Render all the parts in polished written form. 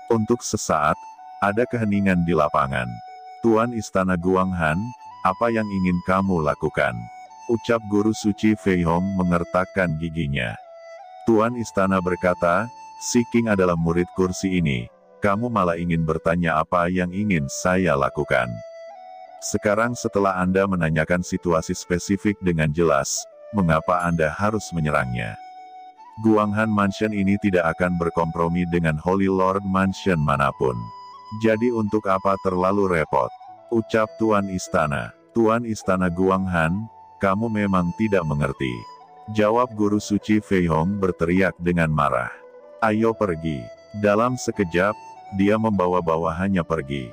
Untuk sesaat, ada keheningan di lapangan. "Tuan Istana Guanghan, apa yang ingin kamu lakukan?" ucap Guru Suci Fei Hong mengertakkan giginya. Tuan Istana berkata, "Si King adalah murid kursi ini. Kamu malah ingin bertanya apa yang ingin saya lakukan. Sekarang setelah Anda menanyakan situasi spesifik dengan jelas, mengapa Anda harus menyerangnya? Guanghan Mansion ini tidak akan berkompromi dengan Holy Lord Mansion manapun. Jadi untuk apa terlalu repot?" ucap Tuan Istana. "Tuan Istana Guanghan, kamu memang tidak mengerti," jawab Guru Suci Fei Hong berteriak dengan marah. "Ayo pergi." Dalam sekejap, dia membawa bawahannya pergi.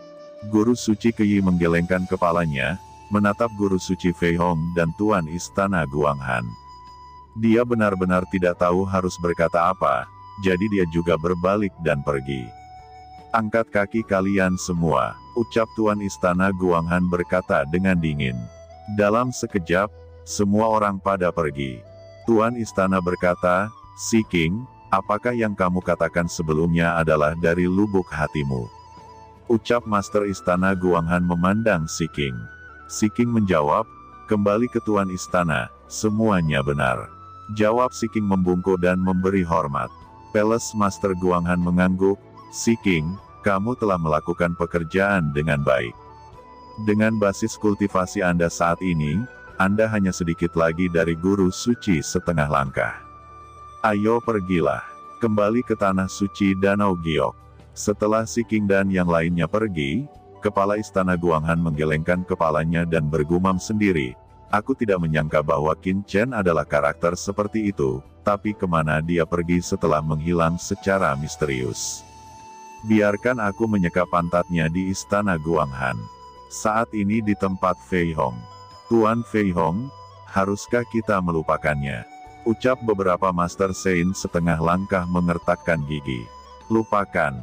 Guru Suci Keyi menggelengkan kepalanya, menatap Guru Suci Fei Hong dan Tuan Istana Guanghan. Dia benar-benar tidak tahu harus berkata apa, jadi dia juga berbalik dan pergi. "Angkat kaki kalian semua," ucap Tuan Istana Guanghan berkata dengan dingin. Dalam sekejap, semua orang pada pergi. Tuan Istana berkata, "Si King, apakah yang kamu katakan sebelumnya adalah dari lubuk hatimu?" ucap Master Istana Guanghan memandang Si King. Si King menjawab, "Kembali ke Tuan Istana, semuanya benar," jawab Si King membungkuk dan memberi hormat. Palace Master Guanghan mengangguk, "Si King, kamu telah melakukan pekerjaan dengan baik. Dengan basis kultivasi Anda saat ini, Anda hanya sedikit lagi dari Guru Suci setengah langkah. Ayo pergilah, kembali ke Tanah Suci Danau Giok." Setelah Si King dan yang lainnya pergi, Kepala Istana Guanghan menggelengkan kepalanya dan bergumam sendiri, "Aku tidak menyangka bahwa Qin Chen adalah karakter seperti itu, tapi kemana dia pergi setelah menghilang secara misterius? Biarkan aku menyekap pantatnya di Istana Guanghan. Saat ini di tempat Fei Hong. Tuan Fei Hong, haruskah kita melupakannya?" ucap beberapa Master Saint setengah langkah mengertakkan gigi. "Lupakan.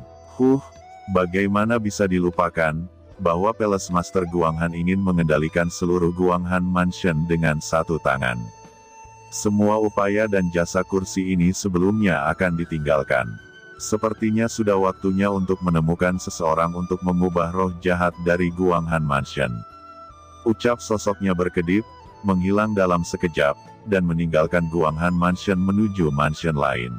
Bagaimana bisa dilupakan, bahwa Palace Master Guanghan ingin mengendalikan seluruh Guanghan Mansion dengan satu tangan. Semua upaya dan jasa kursi ini sebelumnya akan ditinggalkan. Sepertinya sudah waktunya untuk menemukan seseorang untuk mengubah roh jahat dari Guanghan Mansion." Ucap sosoknya berkedip, menghilang dalam sekejap, dan meninggalkan Guanghan Mansion menuju mansion lain.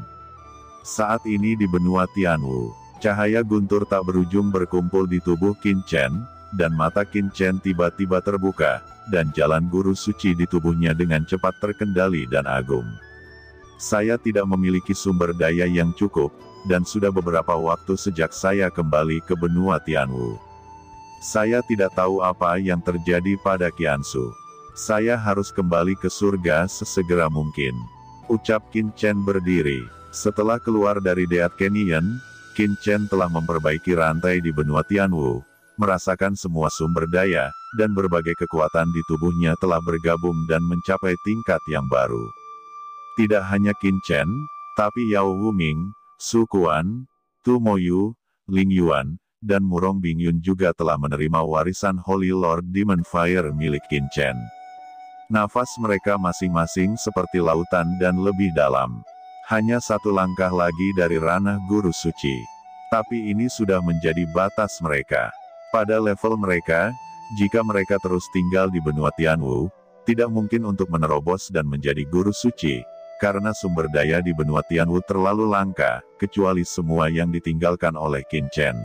Saat ini di benua Tianwu, cahaya guntur tak berujung berkumpul di tubuh Qin Chen, dan mata Qin Chen tiba-tiba terbuka, dan jalan Guru Suci di tubuhnya dengan cepat terkendali dan agung. "Saya tidak memiliki sumber daya yang cukup, dan sudah beberapa waktu sejak saya kembali ke benua Tianwu. Saya tidak tahu apa yang terjadi pada Qiansu. Saya harus kembali ke surga sesegera mungkin," ucap Qin Chen berdiri. Setelah keluar dari Deat Canyon, Qin Chen telah memperbaiki rantai di benua Tianwu, merasakan semua sumber daya, dan berbagai kekuatan di tubuhnya telah bergabung dan mencapai tingkat yang baru. Tidak hanya Qin Chen, tapi Yao Wuming, Su Quan, Tu Moyu, Ling Yuan, dan Murong Bingyun juga telah menerima warisan Holy Lord Demon Fire milik Qin Chen. Nafas mereka masing-masing seperti lautan dan lebih dalam. Hanya satu langkah lagi dari ranah Guru Suci. Tapi ini sudah menjadi batas mereka. Pada level mereka, jika mereka terus tinggal di benua Tianwu, tidak mungkin untuk menerobos dan menjadi Guru Suci, karena sumber daya di benua Tianwu terlalu langka, kecuali semua yang ditinggalkan oleh Qin Chen.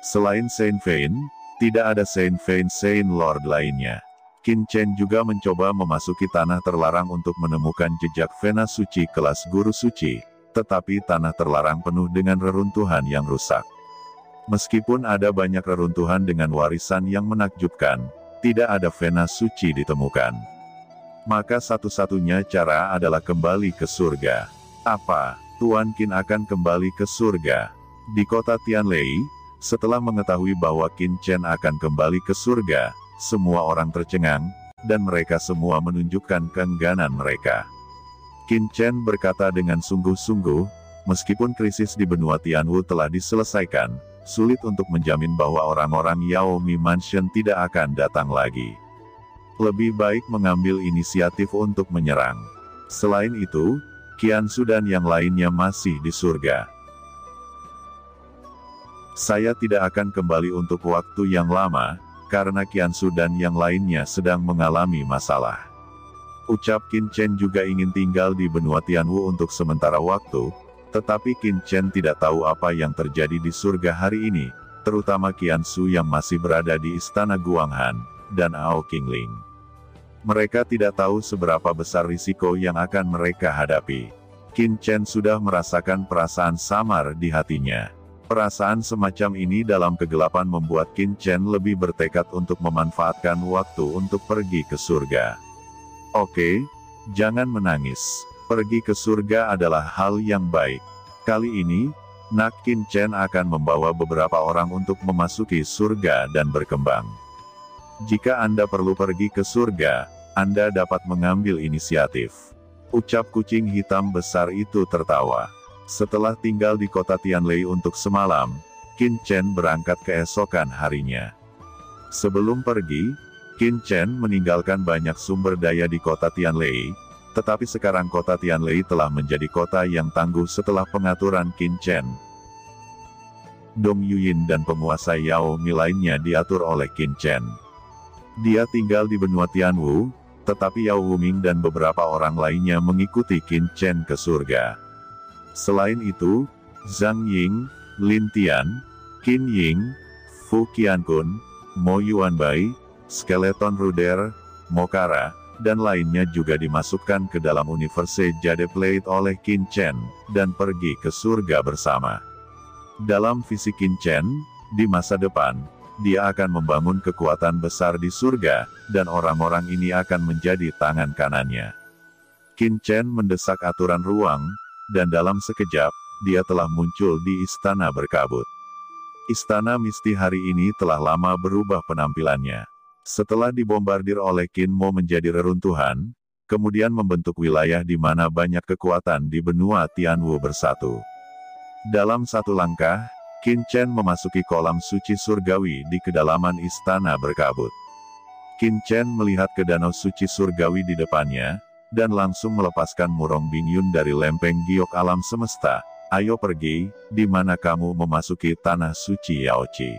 Selain Saint Fein, tidak ada Saint Fein Saint Lord lainnya. Qin Chen juga mencoba memasuki tanah terlarang untuk menemukan jejak Vena Suci kelas Guru Suci, tetapi tanah terlarang penuh dengan reruntuhan yang rusak. Meskipun ada banyak reruntuhan dengan warisan yang menakjubkan, tidak ada Vena Suci ditemukan. Maka satu-satunya cara adalah kembali ke surga. Apa, Tuan Qin akan kembali ke surga? Di kota Tianlei, setelah mengetahui bahwa Qin Chen akan kembali ke surga, semua orang tercengang, dan mereka semua menunjukkan keengganan mereka. Qin Chen berkata dengan sungguh-sungguh, meskipun krisis di benua Tianwu telah diselesaikan, sulit untuk menjamin bahwa orang-orang Yaomi Mansion tidak akan datang lagi. Lebih baik mengambil inisiatif untuk menyerang. Selain itu, Qiansu dan yang lainnya masih di surga. Saya tidak akan kembali untuk waktu yang lama, karena Qiansu dan yang lainnya sedang mengalami masalah. Ucap Qin Chen juga ingin tinggal di benua Tianwu untuk sementara waktu, tetapi Qin Chen tidak tahu apa yang terjadi di surga hari ini, terutama Qiansu yang masih berada di istana Guanghan, dan Ao Qingling. Mereka tidak tahu seberapa besar risiko yang akan mereka hadapi. Qin Chen sudah merasakan perasaan samar di hatinya. Perasaan semacam ini dalam kegelapan membuat Qin Chen lebih bertekad untuk memanfaatkan waktu untuk pergi ke surga. Oke, jangan menangis. Pergi ke surga adalah hal yang baik. Kali ini, Nak Qin Chen akan membawa beberapa orang untuk memasuki surga dan berkembang. Jika Anda perlu pergi ke surga, Anda dapat mengambil inisiatif. Ucap kucing hitam besar itu tertawa. Setelah tinggal di kota Tianlei untuk semalam, Qin Chen berangkat keesokan harinya. Sebelum pergi, Qin Chen meninggalkan banyak sumber daya di kota Tianlei, tetapi sekarang kota Tianlei telah menjadi kota yang tangguh setelah pengaturan Qin Chen. Dong Yuyin dan penguasa Yao Mi lainnya diatur oleh Qin Chen. Dia tinggal di benua Tianwu, tetapi Yao Wuming dan beberapa orang lainnya mengikuti Qin Chen ke surga. Selain itu, Zhang Ying, Lin Tian, Qin Ying, Fu Qiankun, Mo Yuanbai, Skeleton Ruder, Mokara, dan lainnya juga dimasukkan ke dalam Universe Jade Plate oleh Qin Chen, dan pergi ke surga bersama. Dalam visi Qin Chen, di masa depan, dia akan membangun kekuatan besar di surga, dan orang-orang ini akan menjadi tangan kanannya. Qin Chen mendesak aturan ruang, dan dalam sekejap, dia telah muncul di istana berkabut. Istana Misti hari ini telah lama berubah penampilannya. Setelah dibombardir oleh Qin Mo menjadi reruntuhan, kemudian membentuk wilayah di mana banyak kekuatan di benua Tianwu bersatu. Dalam satu langkah, Qin Chen memasuki kolam suci surgawi di kedalaman istana berkabut. Qin Chen melihat ke danau suci surgawi di depannya, dan langsung melepaskan Murong Bingyun dari lempeng giok alam semesta. Ayo pergi, di mana kamu memasuki tanah suci Yaoqi.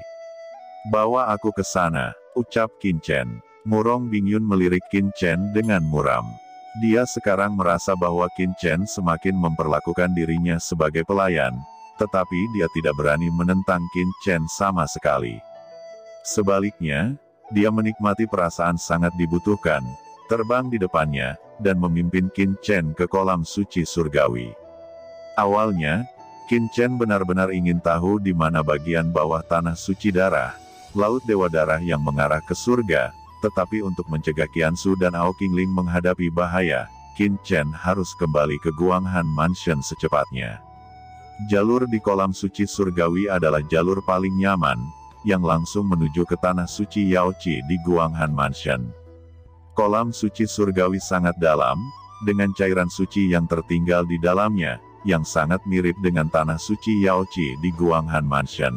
Bawa aku ke sana, ucap Qin Chen. Murong Bingyun melirik Qin Chen dengan muram. Dia sekarang merasa bahwa Qin Chen semakin memperlakukan dirinya sebagai pelayan, tetapi dia tidak berani menentang Qin Chen sama sekali. Sebaliknya, dia menikmati perasaan sangat dibutuhkan, terbang di depannya, dan memimpin Qin Chen ke kolam suci surgawi. Awalnya, Qin Chen benar-benar ingin tahu di mana bagian bawah tanah suci darah, laut dewa darah yang mengarah ke surga, tetapi untuk mencegah Qiansu dan Ao Qingling menghadapi bahaya, Qin Chen harus kembali ke Guanghan Mansion secepatnya. Jalur di kolam suci surgawi adalah jalur paling nyaman, yang langsung menuju ke tanah suci Yaoqi di Guanghan Mansion. Kolam suci surgawi sangat dalam, dengan cairan suci yang tertinggal di dalamnya, yang sangat mirip dengan tanah suci Yaoqi di Guanghan Mansion.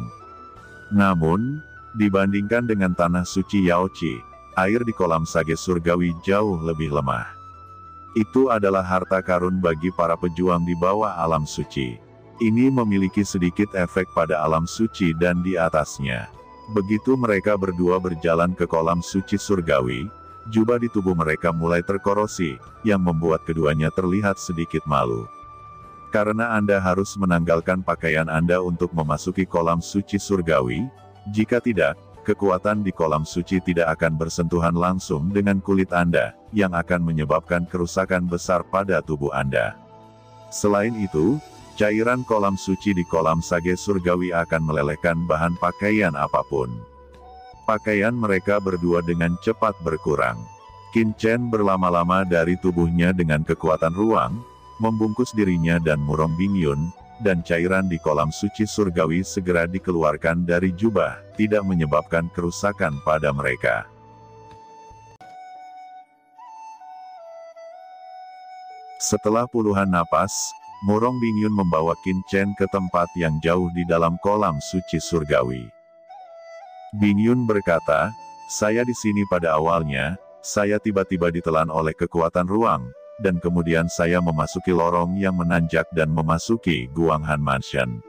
Namun, dibandingkan dengan tanah suci Yaoqi, air di kolam sage surgawi jauh lebih lemah. Itu adalah harta karun bagi para pejuang di bawah alam suci. Ini memiliki sedikit efek pada alam suci dan di atasnya. Begitu mereka berdua berjalan ke kolam suci surgawi, jubah di tubuh mereka mulai terkorosi, yang membuat keduanya terlihat sedikit malu. Karena Anda harus menanggalkan pakaian Anda untuk memasuki kolam suci surgawi, jika tidak, kekuatan di kolam suci tidak akan bersentuhan langsung dengan kulit Anda, yang akan menyebabkan kerusakan besar pada tubuh Anda. Selain itu, cairan kolam suci di kolam sage surgawi akan melelehkan bahan pakaian apapun. Pakaian mereka berdua dengan cepat berkurang. Qin Chen berlama-lama dari tubuhnya dengan kekuatan ruang, membungkus dirinya dan Murong Bingyun, dan cairan di kolam suci surgawi segera dikeluarkan dari jubah, tidak menyebabkan kerusakan pada mereka. Setelah puluhan napas, Murong Bingyun membawa Qin Chen ke tempat yang jauh di dalam kolam suci surgawi. Bingyun berkata, saya di sini pada awalnya, saya tiba-tiba ditelan oleh kekuatan ruang, dan kemudian saya memasuki lorong yang menanjak dan memasuki Guanghan Mansion.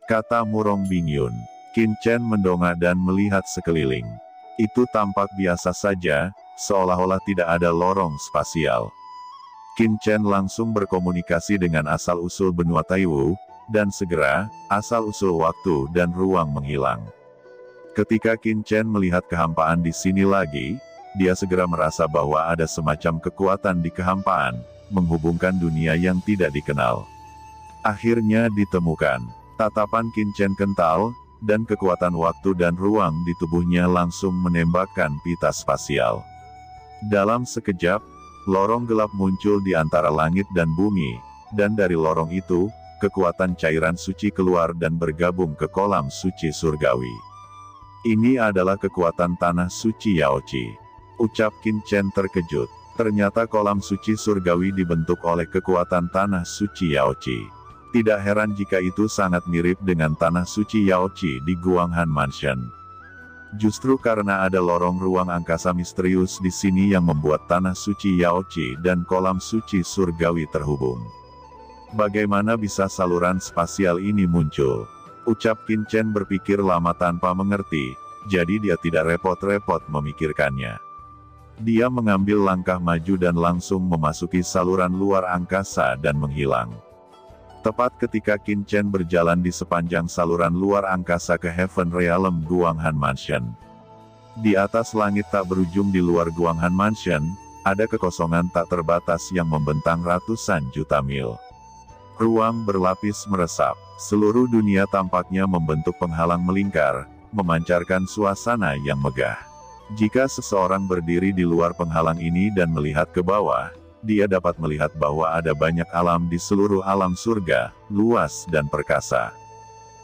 Kata Murong Bingyun. Qin Chen mendongak dan melihat sekeliling. Itu tampak biasa saja, seolah-olah tidak ada lorong spasial. Qin Chen langsung berkomunikasi dengan asal-usul benua Taiwu, dan segera, asal-usul waktu dan ruang menghilang. Ketika Qin Chen melihat kehampaan di sini lagi, dia segera merasa bahwa ada semacam kekuatan di kehampaan, menghubungkan dunia yang tidak dikenal. Akhirnya ditemukan. Tatapan Qin Chen kental, dan kekuatan waktu dan ruang di tubuhnya langsung menembakkan pita spasial. Dalam sekejap, lorong gelap muncul di antara langit dan bumi, dan dari lorong itu, kekuatan cairan suci keluar dan bergabung ke kolam suci surgawi. Ini adalah kekuatan tanah suci Yaoqi. Ucap Qin Chen terkejut. Ternyata kolam suci surgawi dibentuk oleh kekuatan tanah suci Yaoqi. Tidak heran jika itu sangat mirip dengan tanah suci Yaoqi di Guanghan Mansion. Justru karena ada lorong ruang angkasa misterius di sini yang membuat tanah suci Yaoqi dan kolam suci surgawi terhubung. Bagaimana bisa saluran spasial ini muncul? Ucap Qin Chen berpikir lama tanpa mengerti, jadi dia tidak repot-repot memikirkannya. Dia mengambil langkah maju dan langsung memasuki saluran luar angkasa dan menghilang. Tepat ketika Qin Chen berjalan di sepanjang saluran luar angkasa ke Heaven Realm Guanghan Mansion. Di atas langit tak berujung di luar Guanghan Mansion, ada kekosongan tak terbatas yang membentang ratusan juta mil. Ruang berlapis meresap, seluruh dunia tampaknya membentuk penghalang melingkar, memancarkan suasana yang megah. Jika seseorang berdiri di luar penghalang ini dan melihat ke bawah, dia dapat melihat bahwa ada banyak alam di seluruh alam surga, luas dan perkasa.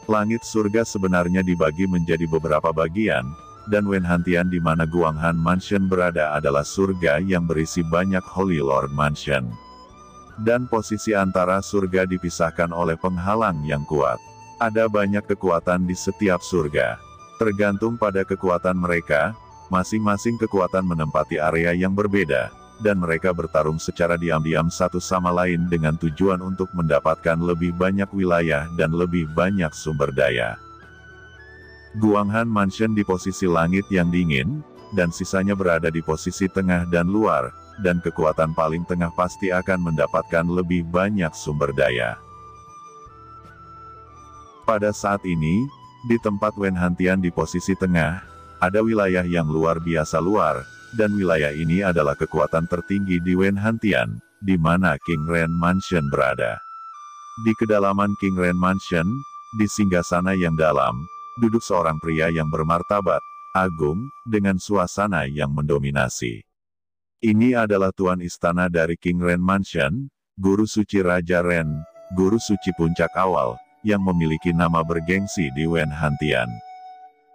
Langit surga sebenarnya dibagi menjadi beberapa bagian, dan Wenhantian di mana Guanghan Mansion berada adalah surga yang berisi banyak Holy Lord Mansion. Dan posisi antara surga dipisahkan oleh penghalang yang kuat. Ada banyak kekuatan di setiap surga. Tergantung pada kekuatan mereka, masing-masing kekuatan menempati area yang berbeda, dan mereka bertarung secara diam-diam satu sama lain dengan tujuan untuk mendapatkan lebih banyak wilayah dan lebih banyak sumber daya. Guanghan Mansion di posisi langit yang dingin, dan sisanya berada di posisi tengah dan luar, dan kekuatan paling tengah pasti akan mendapatkan lebih banyak sumber daya. Pada saat ini, di tempat Wenhantian di posisi tengah, ada wilayah yang luar biasa luar, dan wilayah ini adalah kekuatan tertinggi di Wenhantian, di mana King Ren Mansion berada. Di kedalaman King Ren Mansion, di singgasana yang dalam, duduk seorang pria yang bermartabat, agung, dengan suasana yang mendominasi. Ini adalah tuan istana dari King Ren Mansion, Guru Suci Raja Ren, Guru Suci Puncak Awal, yang memiliki nama bergengsi di Wenhantian.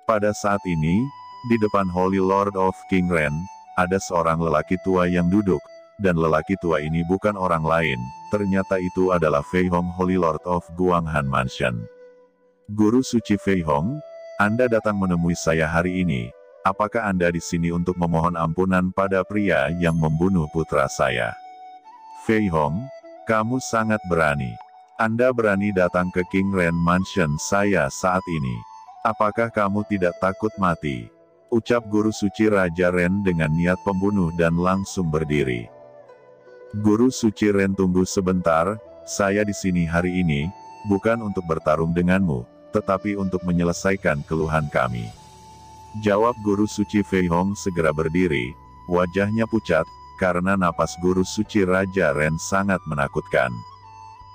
Pada saat ini, di depan Holy Lord of King Ren, ada seorang lelaki tua yang duduk, dan lelaki tua ini bukan orang lain, ternyata itu adalah Fei Hong Holy Lord of Guanghan Mansion. Guru Suci Fei Hong, Anda datang menemui saya hari ini. Apakah Anda di sini untuk memohon ampunan pada pria yang membunuh putra saya? Fei Hong, kamu sangat berani. Anda berani datang ke King Ren Mansion saya saat ini. Apakah kamu tidak takut mati? Ucap Guru Suci Raja Ren dengan niat pembunuh dan langsung berdiri. Guru Suci Ren, tunggu sebentar, saya di sini hari ini, bukan untuk bertarung denganmu, tetapi untuk menyelesaikan keluhan kami. Jawab Guru Suci Fei Hong segera berdiri, wajahnya pucat, karena napas Guru Suci Raja Ren sangat menakutkan.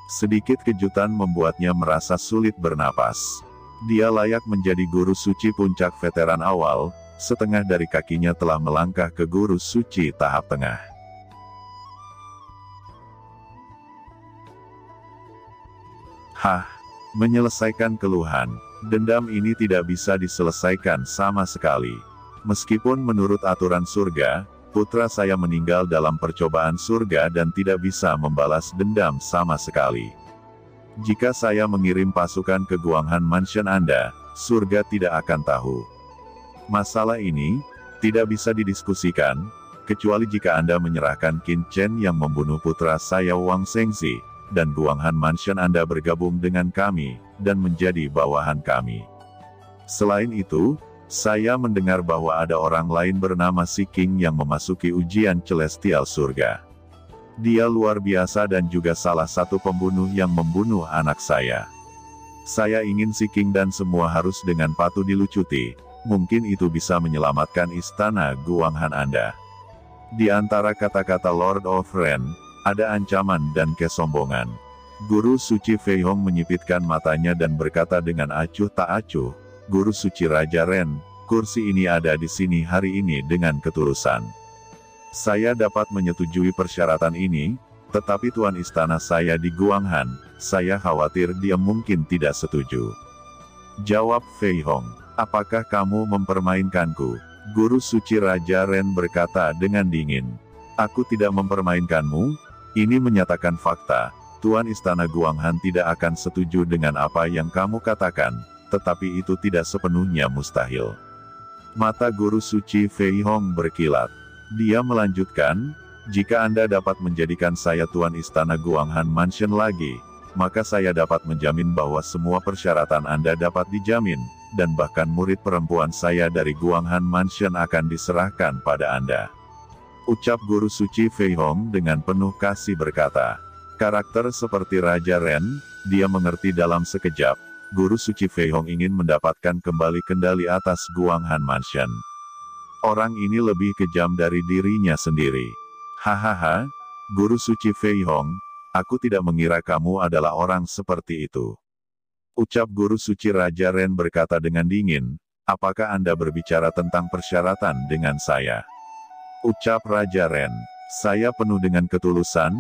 Sedikit kejutan membuatnya merasa sulit bernapas. Dia layak menjadi Guru Suci Puncak veteran awal, setengah dari kakinya telah melangkah ke Guru Suci tahap tengah. Hah, menyelesaikan keluhan, dendam ini tidak bisa diselesaikan sama sekali. Meskipun menurut aturan surga, putra saya meninggal dalam percobaan surga dan tidak bisa membalas dendam sama sekali. Jika saya mengirim pasukan ke Guanghan Mansion Anda, surga tidak akan tahu. Masalah ini tidak bisa didiskusikan, kecuali jika Anda menyerahkan Qin Chen yang membunuh putra saya Wang Shengzi, dan Guanghan Mansion Anda bergabung dengan kami, dan menjadi bawahan kami. Selain itu, saya mendengar bahwa ada orang lain bernama Si King yang memasuki ujian celestial surga. Dia luar biasa dan juga salah satu pembunuh yang membunuh anak saya. Saya ingin Si King dan semua harus dengan patuh dilucuti. Mungkin itu bisa menyelamatkan istana Guanghan Anda. Di antara kata-kata Lord of Ren, ada ancaman dan kesombongan. Guru suci Fei Hong menyipitkan matanya dan berkata dengan acuh tak acuh, "Guru suci Raja Ren, kursi ini ada di sini hari ini dengan ketulusan. Saya dapat menyetujui persyaratan ini, tetapi tuan istana saya di Guanghan, saya khawatir dia mungkin tidak setuju." Jawab Fei Hong, "Apakah kamu mempermainkanku?" Guru suci Raja Ren berkata dengan dingin, "Aku tidak mempermainkanmu, ini menyatakan fakta. Tuan istana Guanghan tidak akan setuju dengan apa yang kamu katakan, tetapi itu tidak sepenuhnya mustahil." Mata guru suci Fei Hong berkilat. Dia melanjutkan, "Jika Anda dapat menjadikan saya tuan istana Guanghan Mansion lagi, maka saya dapat menjamin bahwa semua persyaratan Anda dapat dijamin, dan bahkan murid perempuan saya dari Guanghan Mansion akan diserahkan pada Anda." Ucap guru suci Fei Hong dengan penuh kasih berkata, "Karakter seperti Raja Ren, dia mengerti dalam sekejap. Guru suci Fei Hong ingin mendapatkan kembali kendali atas Guanghan Mansion. Orang ini lebih kejam dari dirinya sendiri." "Hahaha, guru suci Fei Hong, aku tidak mengira kamu adalah orang seperti itu." Ucap guru suci Raja Ren berkata dengan dingin, "Apakah Anda berbicara tentang persyaratan dengan saya?" Ucap Raja Ren, "Saya penuh dengan ketulusan,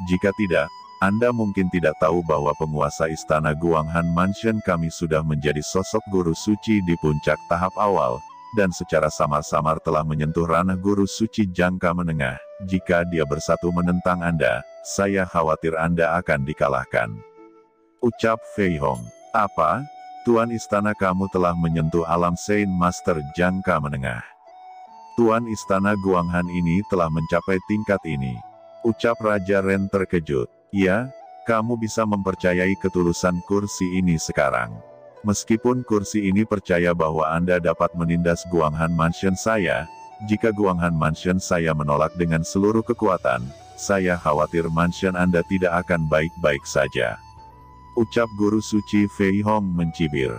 jika tidak, Anda mungkin tidak tahu bahwa penguasa istana Guanghan Mansion kami sudah menjadi sosok guru suci di puncak tahap awal, dan secara samar-samar telah menyentuh ranah guru suci jangka menengah. Jika dia bersatu menentang Anda, saya khawatir Anda akan dikalahkan." Ucap Fei Hong, "Apa? Tuan istana kamu telah menyentuh alam Saint Master jangka menengah. Tuan istana Guanghan ini telah mencapai tingkat ini." Ucap Raja Ren terkejut. "Ya, kamu bisa mempercayai ketulusan kursi ini sekarang. Meskipun kursi ini percaya bahwa Anda dapat menindas Guanghan Mansion saya, jika Guanghan Mansion saya menolak dengan seluruh kekuatan, saya khawatir Mansion Anda tidak akan baik-baik saja." Ucap guru suci Fei Hong mencibir.